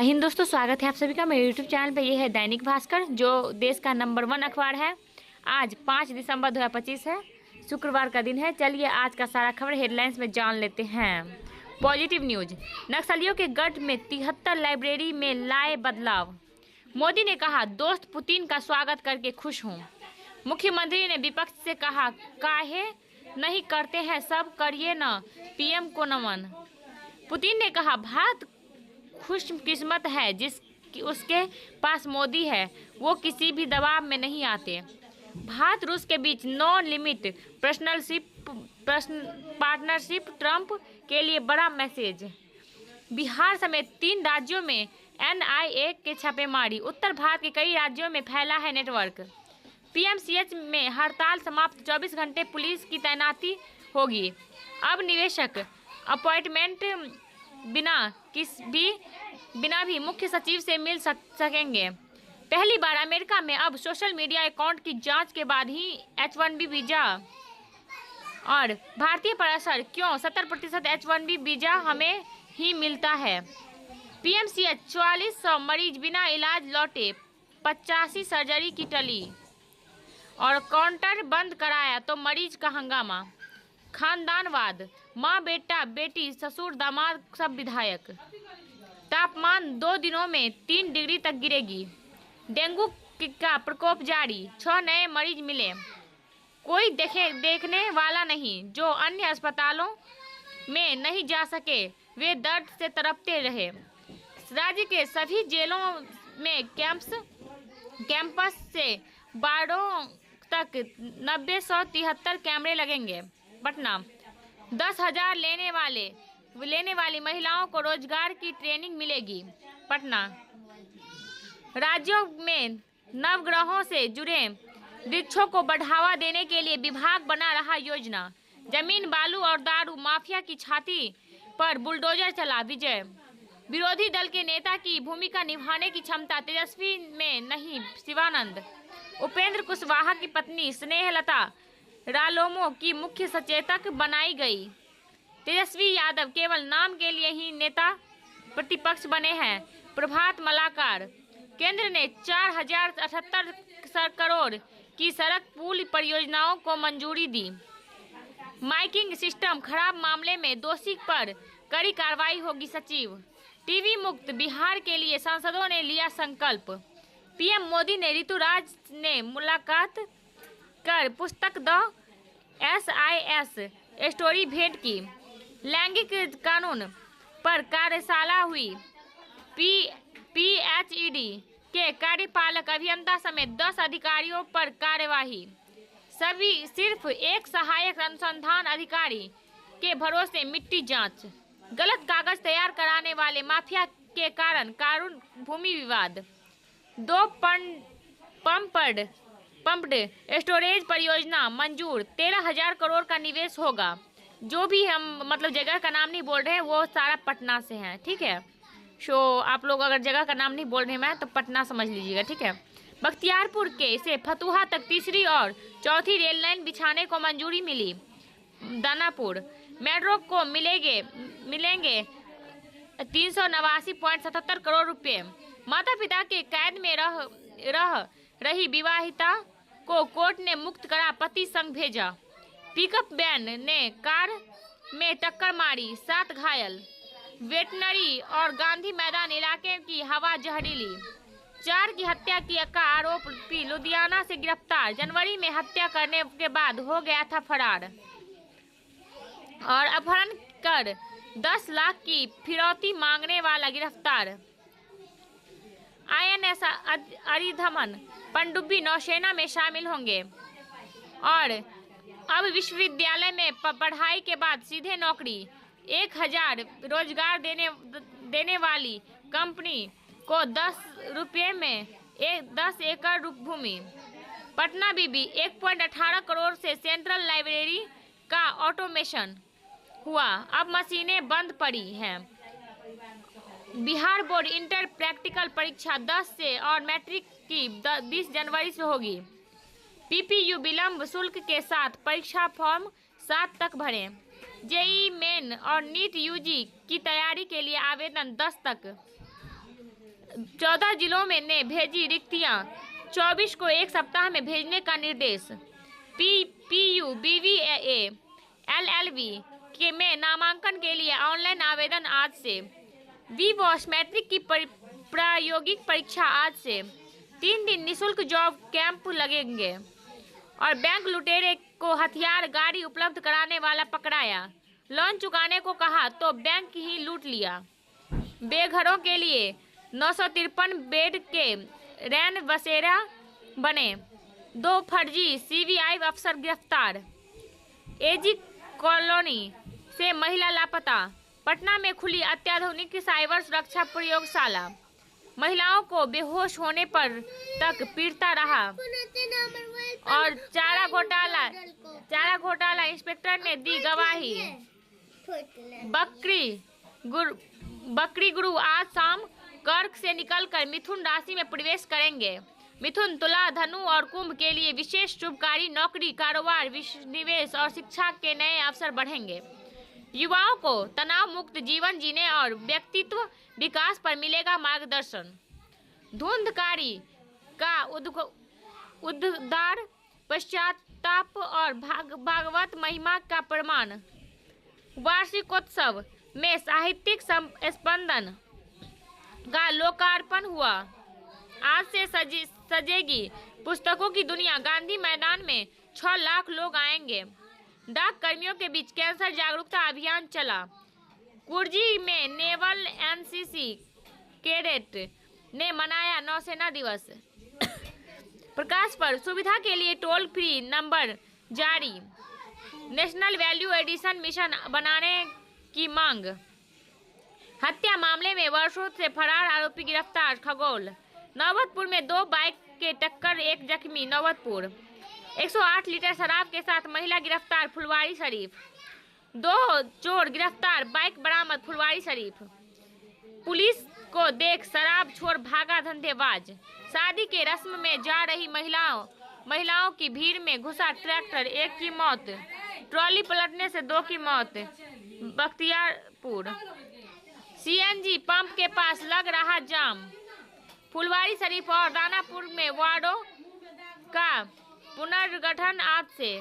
हिंद दोस्तों, स्वागत है आप सभी का मेरे यूट्यूब चैनल पे। ये है दैनिक भास्कर, जो देश का नंबर 1 अखबार है। आज 5 दिसंबर 2025 है, शुक्रवार का दिन है। चलिए आज का सारा खबर हेडलाइंस में जान लेते हैं। पॉजिटिव न्यूज, नक्सलियों के गढ़ में 73 लाइब्रेरी में लाए बदलाव। मोदी ने कहा, दोस्त पुतिन का स्वागत करके खुश हूँ। मुख्यमंत्री ने विपक्ष से कहा, काहे नहीं करते हैं, सब करिए न, पीएम को नमन। पुतिन ने कहा, भारत खुशकिस्मत है जिस उसके पास मोदी है, वो किसी भी दबाव में नहीं आते। भारत रूस के बीच नो लिमिट पार्टनरशिप ट्रंप के लिए बड़ा मैसेज। बिहार समेत 3 राज्यों में एनआईए के छापेमारी। उत्तर भारत के कई राज्यों में फैला है नेटवर्क। पीएमसीएच में हड़ताल समाप्त, 24 घंटे पुलिस की तैनाती होगी। अब निवेशक अपॉइंटमेंट बिना भी मुख्य सचिव से मिल सकेंगे। पहली बार अमेरिका में अब सोशल मीडिया अकाउंट की जांच के बाद ही H1B वीजा और भारतीय पर असर क्यों, 70% H1B वीजा हमें ही मिलता है। पीएमसीएच 4400 मरीज बिना इलाज लौटे, 85 सर्जरी की टली और काउंटर बंद कराया तो मरीज का हंगामा। खानदानवाद, माँ बेटा बेटी ससुर दामाद सब विधायक। तापमान 2 दिनों में 3 डिग्री तक गिरेगी। डेंगू का प्रकोप जारी, 6 नए मरीज मिले। कोई देखने वाला नहीं, जो अन्य अस्पतालों में नहीं जा सके वे दर्द से तड़पते रहे। राज्य के सभी जेलों में कैंपस से बाड़ों तक 973 कैमरे लगेंगे। पटना, 10,000 लेने वाली महिलाओं को रोजगार की ट्रेनिंग मिलेगी। पटना, राज्यों में नवग्रहों से जुड़े वृक्षों को बढ़ावा देने के लिए विभाग बना रहा योजना। जमीन बालू और दारू माफिया की छाती पर बुलडोजर चला विजय। विरोधी दल के नेता की भूमिका निभाने की क्षमता तेजस्वी में नहीं, शिवानंद। उपेंद्र कुशवाहा की पत्नी स्नेहलता रालोमो की मुख्य सचेतक बनाई गई। तेजस्वी यादव केवल नाम के लिए ही नेता प्रतिपक्ष बने हैं। प्रभात मलाकार, केंद्र ने 4078 करोड़ की सड़क पुल परियोजनाओं को मंजूरी दी। माइकिंग सिस्टम खराब मामले में दोषी पर कड़ी कार्रवाई होगी, सचिव। टीबी मुक्त बिहार के लिए सांसदों ने लिया संकल्प। पीएम मोदी ने ऋतुराज ने मुलाकात कर पुस्तक द SIS स्टोरी भेंट की। लैंगिक कानून पर कार्यशाला हुई। PHED के कार्यपालक अभियंता समेत 10 अधिकारियों पर कार्यवाही। सिर्फ एक सहायक अनुसंधान अधिकारी के भरोसे मिट्टी जांच। गलत कागज तैयार कराने वाले माफिया के कारण कारून भूमि विवाद। 2 पम्प्ड स्टोरेज परियोजना मंजूर, 13,000 करोड़ का निवेश होगा। जो भी हम जगह का नाम नहीं बोल रहे हैं वो सारा पटना से है, ठीक है। आप लोग अगर जगह का नाम नहीं बोल रहे हैं तो पटना समझ लीजिएगा, ठीक है। बख्तियारपुर के से फतुहा तक तीसरी और चौथी रेल लाइन बिछाने को मंजूरी मिली। दानापुर मेट्रो को मिलेंगे 389.77 करोड़ रुपए। माता पिता के कैद में रह रही विवाहिता को कोर्ट ने मुक्त करा, पति संग भेजा। पिकअप वैन ने कार में टक्कर मारी, 7 घायल। वेटनरी और गांधी मैदान इलाके की हवा जहरीली। 4 की हत्या का आरोपी लुधियाना से गिरफ्तार। जनवरी में हत्या करने के बाद हो गया था फरार और अपहरण कर 10 लाख की फिरौती मांगने वाला गिरफ्तार। INS अरिधमन पनडुब्बी नौसेना में शामिल होंगे और अब विश्वविद्यालय में पढ़ाई के बाद सीधे नौकरी। 1000 रोजगार देने वाली कंपनी को 10 रुपये में 10 एकड़ भूमि। पटना बीबी 1.18 करोड़ से सेंट्रल लाइब्रेरी का ऑटोमेशन हुआ, अब मशीनें बंद पड़ी हैं। बिहार बोर्ड इंटर प्रैक्टिकल परीक्षा 10 से और मैट्रिक की 20 जनवरी से होगी। PPU विलंब शुल्क के साथ परीक्षा फॉर्म 7 तक भरें। जेईई मेन और नीट UG की तैयारी के लिए आवेदन 10 तक। 14 जिलों में ने भेजी रिक्तियां, 24 को एक सप्ताह में भेजने का निर्देश। PU, BVA, LLB के में नामांकन के लिए ऑनलाइन आवेदन आज से। विवॉश मैट्रिक की प्रायोगिक परीक्षा आज से। 3 दिन निःशुल्क जॉब कैंप लगेंगे। और बैंक लुटेरे को हथियार गाड़ी उपलब्ध कराने वाला पकड़ाया। लोन चुकाने को कहा तो बैंक ही लूट लिया। बेघरों के लिए 953 बेड के रैन बसेरा बने। 2 फर्जी CBI अफसर गिरफ्तार। एजी कॉलोनी से महिला लापता। पटना में खुली अत्याधुनिक साइबर सुरक्षा प्रयोगशाला। महिलाओं को बेहोश होने पर तक पीटता रहा। और चारा घोटाला इंस्पेक्टर ने दी गवाही। बकरी गुरु आज शाम कर्क से निकलकर मिथुन राशि में प्रवेश करेंगे। मिथुन, तुला, धनु और कुंभ के लिए विशेष शुभकारी, नौकरी, कारोबार, निवेश और शिक्षा के नए अवसर बढ़ेंगे। युवाओं को तनाव मुक्त जीवन जीने और व्यक्तित्व विकास पर मिलेगा मार्गदर्शन। धुंधकारी का उद्धार, पश्चाताप और भागवत महिमा का प्रमाण। वार्षिकोत्सव में साहित्यिक स्पंदन का लोकार्पण हुआ। आज से सजेगी पुस्तकों की दुनिया। गांधी मैदान में 6 लाख लोग आएंगे। डाक कर्मियों के बीच कैंसर जागरूकता अभियान चला। कुर्जी में नेवल NCC कैडेट ने मनाया नौसेना दिवस। प्रकाश पर सुविधा के लिए टोल फ्री नंबर जारी। नेशनल वैल्यू एडिशन मिशन बनाने की मांग। हत्या मामले में वर्षों से फरार आरोपी गिरफ्तार। खगोल। नौबतपुर में 2 बाइक के टक्कर, 1 जख्मी। नौबतपुर। 108 लीटर शराब के साथ महिला गिरफ्तार। फुलवारी शरीफ। 2 चोर गिरफ्तार, बाइक बरामद। फुलवारी शरीफ। पुलिस को देख शराब छोड़ भागा धंधेबाज। शादी के रस्म में जा रही महिलाओं की भीड़ में घुसा ट्रैक्टर, 1 की मौत। ट्रॉली पलटने से 2 की मौत। बख्तियारपुर। CNG पंप के पास लग रहा जाम। फुलवारी शरीफ और दानापुर में वार्डों का पुनर्गठन आज से।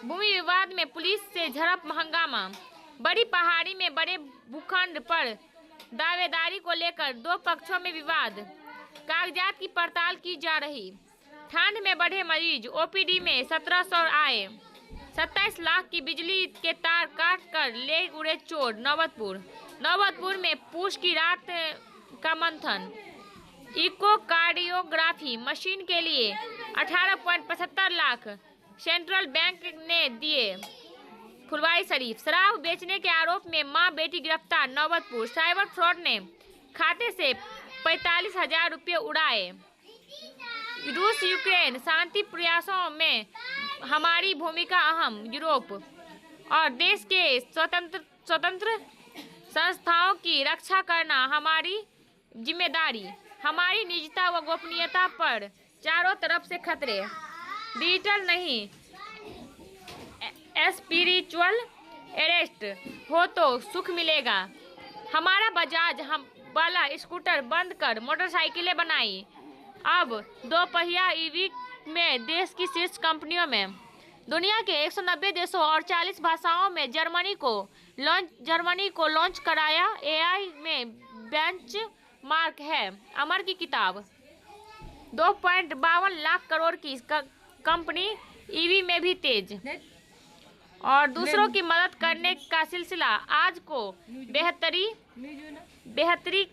भूमि विवाद में पुलिस से झड़प हंगामा। बड़ी पहाड़ी में बड़े भूखंड पर दावेदारी को लेकर 2 पक्षों में विवाद। कागजात की पड़ताल की जा रही। ठंड में बढ़े मरीज। OPD में 1700 आए। 27 लाख की बिजली के तार काट कर ले उड़े चोर। नौबतपुर में पूछ की रात का मंथन। इकोकार्डियोग्राफी मशीन के लिए 18.75 लाख सेंट्रल बैंक ने दिए। फुलवारी शरीफ। शराब बेचने के आरोप में मां बेटी गिरफ्तार। नौबतपुर। साइबर फ्रॉड ने खाते से 45,000 रुपये उड़ाए। रूस यूक्रेन शांति प्रयासों में हमारी भूमिका अहम। यूरोप और देश के स्वतंत्र संस्थाओं की रक्षा करना हमारी जिम्मेदारी। हमारी निजता व गोपनीयता पर चारों तरफ से खतरे। डिजिटल नहीं, स्पिरिचुअल अरेस्ट हो तो सुख मिलेगा। हमारा बजाज वाला स्कूटर बंद कर मोटरसाइकिलें बनाई। अब 2 पहिया EV में देश की शीर्ष कंपनियों में। दुनिया के 190 देशों और 40 भाषाओं में जर्मनी को लॉन्च कराया। AI में बेंचमार्क है। अमर की किताब। 2.52 लाख करोड़ की कंपनी EV में भी तेज। और दूसरों की मदद करने का सिलसिला आज को बेहतरी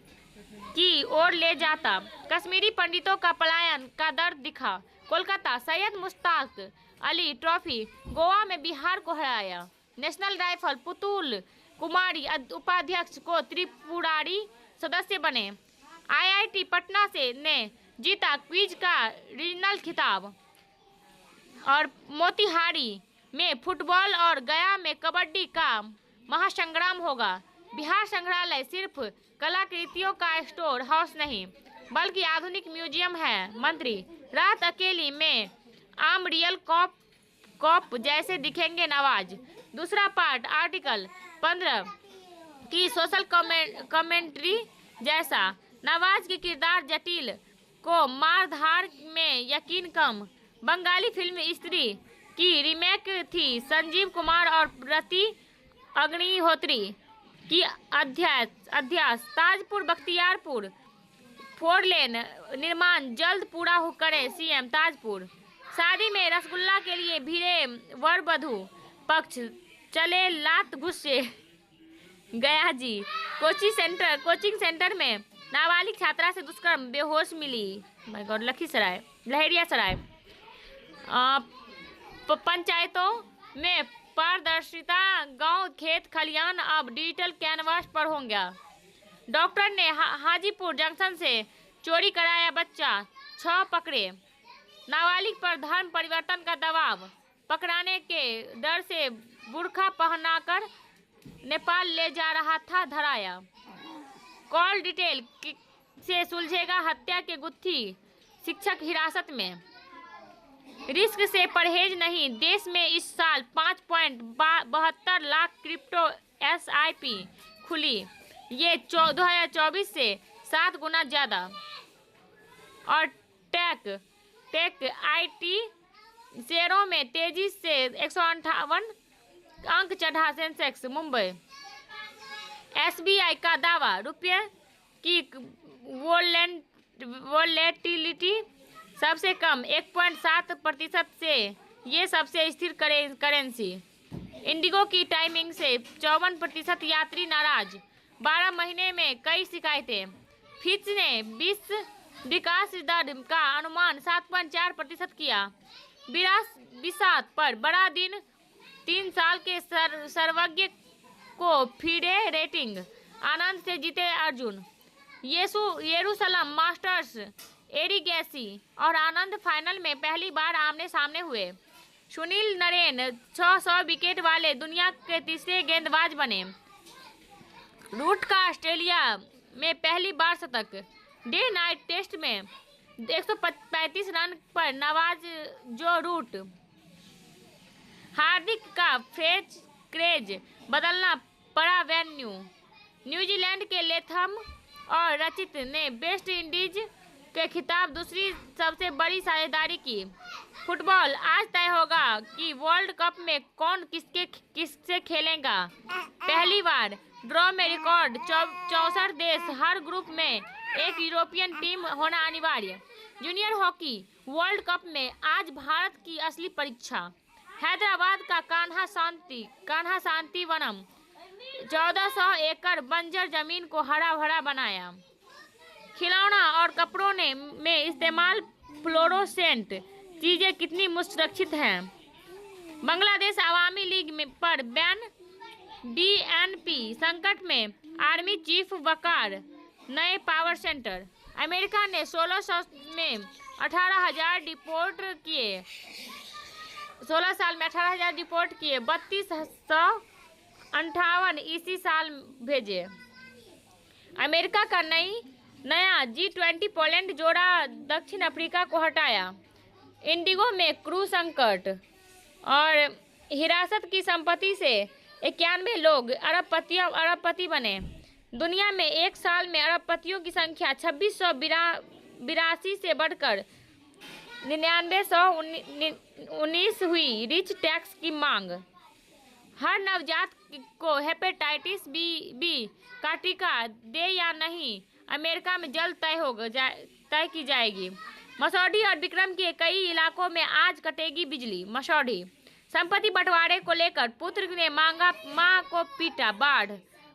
की ओर ले जाता। कश्मीरी पंडितों का पलायन का दर्द दिखा। कोलकाता। सैयद मुश्ताक अली ट्रॉफी। गोवा में बिहार को हराया। नेशनल राइफल पुतुल कुमारी उपाध्यक्ष को त्रिपुरारी सदस्य बने। IIT पटना से ने जीता क्विज का रीजनल खिताब। और मोतिहारी में फुटबॉल और गया में कबड्डी का महासंग्राम होगा। बिहार संग्रहालय सिर्फ कलाकृतियों का स्टोर हाउस नहीं बल्कि आधुनिक म्यूजियम है। मंत्री। रात अकेली में आम रियल कॉप जैसे दिखेंगे नवाज। दूसरा पार्ट आर्टिकल 15 की सोशल कमेंट्री जैसा। नवाज की किरदार जटिल, को मारधार में यकीन कम। बंगाली फिल्म स्त्री की रीमेक थी संजीव कुमार और प्रति अग्निहोत्री की अध्यास। ताजपुर बख्तियारपुर 4 लेन निर्माण जल्द पूरा करे सीएम। ताजपुर शादी में रसगुल्ला के लिए भिड़े वर वधू पक्ष, चले लात गुस्से। गया जी कोचिंग सेंटर में नाबालिग छात्रा से दुष्कर्म, बेहोश मिली। My God. लहरियासराय पंचायतों में पारदर्शिता, गांव खेत खलियान अब डिजिटल कैनवास पर होंगे। डॉक्टर ने हाजीपुर जंक्शन से चोरी कराया बच्चा, 6 पकड़े। नाबालिग पर धर्म परिवर्तन का दबाव, पकड़ाने के डर से बुर्का पहनाकर नेपाल ले जा रहा था, धराया। कॉल डिटेल से सुलझेगा हत्या के गुत्थी, शिक्षक हिरासत में। रिस्क से परहेज नहीं, देश में इस साल 5.72 लाख क्रिप्टो SIP खुली, ये 2024 से 7 गुना ज्यादा। और टेक IT शेयरों में तेजी से 158 अंक चढ़ा सेंसेक्स। मुंबई SBI का दावा, रुपये की वोलेटिलिटी सबसे कम 1.7% से ये सबसे स्थिर करेंसी। इंडिगो की टाइमिंग से 54% यात्री नाराज, 12 महीने में कई शिकायतें। फिच ने विकास दर का अनुमान 7.4% किया। विरासत पर बड़ा दिन, 3 साल के सर्वज्ञ को फिरे रेटिंग, आनंद से जीते अर्जुन। येरूशलम मास्टर्स, एरिगैसी और आनंद फाइनल में पहली बार आमने सामने हुए। सुनील नरेन 600 विकेट वाले दुनिया के तीसरे गेंदबाज बने। रूट का ऑस्ट्रेलिया में पहली बार शतक। डे नाइट टेस्ट में 135 रन पर नवाज जो रूट। हार्दिक का फ्रेंच क्रेज बदलना पड़ा वेन्यू। न्यूजीलैंड के लेथम और रचित ने वेस्ट इंडीज के खिताब दूसरी सबसे बड़ी साझेदारी की। फुटबॉल आज तय होगा कि वर्ल्ड कप में कौन किससे खेलेगा। पहली बार ड्रॉ में रिकॉर्ड 64 देश, हर ग्रुप में एक यूरोपियन टीम होना अनिवार्य। जूनियर हॉकी वर्ल्ड कप में आज भारत की असली परीक्षा। हैदराबाद का कान्हा शांति वनम 1400 एकड़ बंजर जमीन को हरा भरा बनाया। खिलौना और कपड़ों में इस्तेमाल फ्लोरोसेंट चीजें कितनी सुरक्षित हैं। बांग्लादेश अवामी लीग पर बैन। BNP संकट में आर्मी चीफ वकार, नए पावर सेंटर। अमेरिका ने 1600 में 18,000 डिपोर्ट किए। 16 साल में 18,000 डिपोर्ट किए, 3258 इसी साल भेजे। अमेरिका का नया G20 पोलैंड जोड़ा दक्षिण अफ्रीका को हटाया। इंडिगो में क्रू संकट और हिरासत की संपत्ति से 91 लोग अरबपति बने। दुनिया में एक साल में अरबपतियों की संख्या 2682 से बढ़कर 9919 हुई। रिच टैक्स की मांग। हर नवजात को हेपेटाइटिस बी का टीका दे या नहीं, अमेरिका में जल्द तय की जाएगी। मसौढ़ी और विक्रम के कई इलाकों में आज कटेगी बिजली। मसौढ़ी संपत्ति बंटवारे को लेकर पुत्र ने मांगा, मां को पीटा। बाढ़,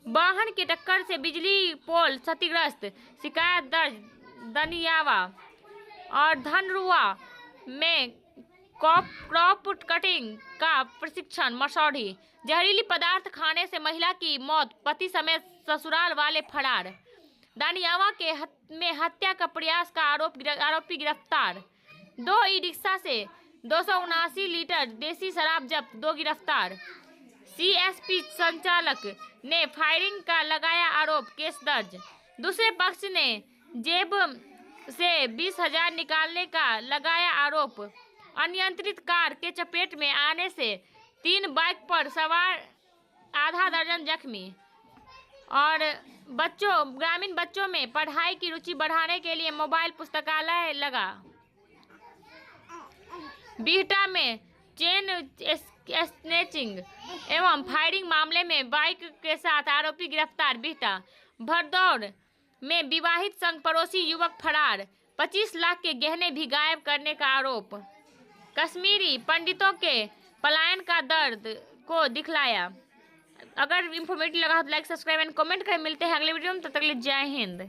वाहन की टक्कर से बिजली पोल क्षतिग्रस्त, शिकायत दर्ज। दनियावा और धनरुआ में क्रॉप कटिंग का प्रशिक्षण। मसौढ़ी जहरीली पदार्थ खाने से महिला की मौत, पति समेत ससुराल वाले फरार। दानियावा में हत्या का प्रयास का आरोपी गिरफ्तार। 2 ई-रिक्शा से 279 लीटर देसी शराब जब्त, 2 गिरफ्तार। CSP संचालक ने फायरिंग का लगाया आरोप, केस दर्ज। दूसरे पक्ष ने जेब से 20,000 निकालने का लगाया आरोप। अनियंत्रित कार के चपेट में आने से 3 बाइक पर सवार आधा दर्जन जख्मी। और ग्रामीण बच्चों में पढ़ाई की रुचि बढ़ाने के लिए मोबाइल पुस्तकालय लगा। बिहटा में चेन स्नैचिंग एवं फायरिंग मामले में बाइक के साथ आरोपी गिरफ्तार। बिहटा भरदौर में विवाहित संग पड़ोसी युवक फरार। 25 लाख के गहने भी गायब करने का आरोप। कश्मीरी पंडितों के पलायन का दर्द को दिखलाया। अगर इंफॉर्मेटिव लगा तो लाइक सब्सक्राइब एंड कमेंट करें। मिलते हैं अगले वीडियो में, तब तक के लिए जय हिंद।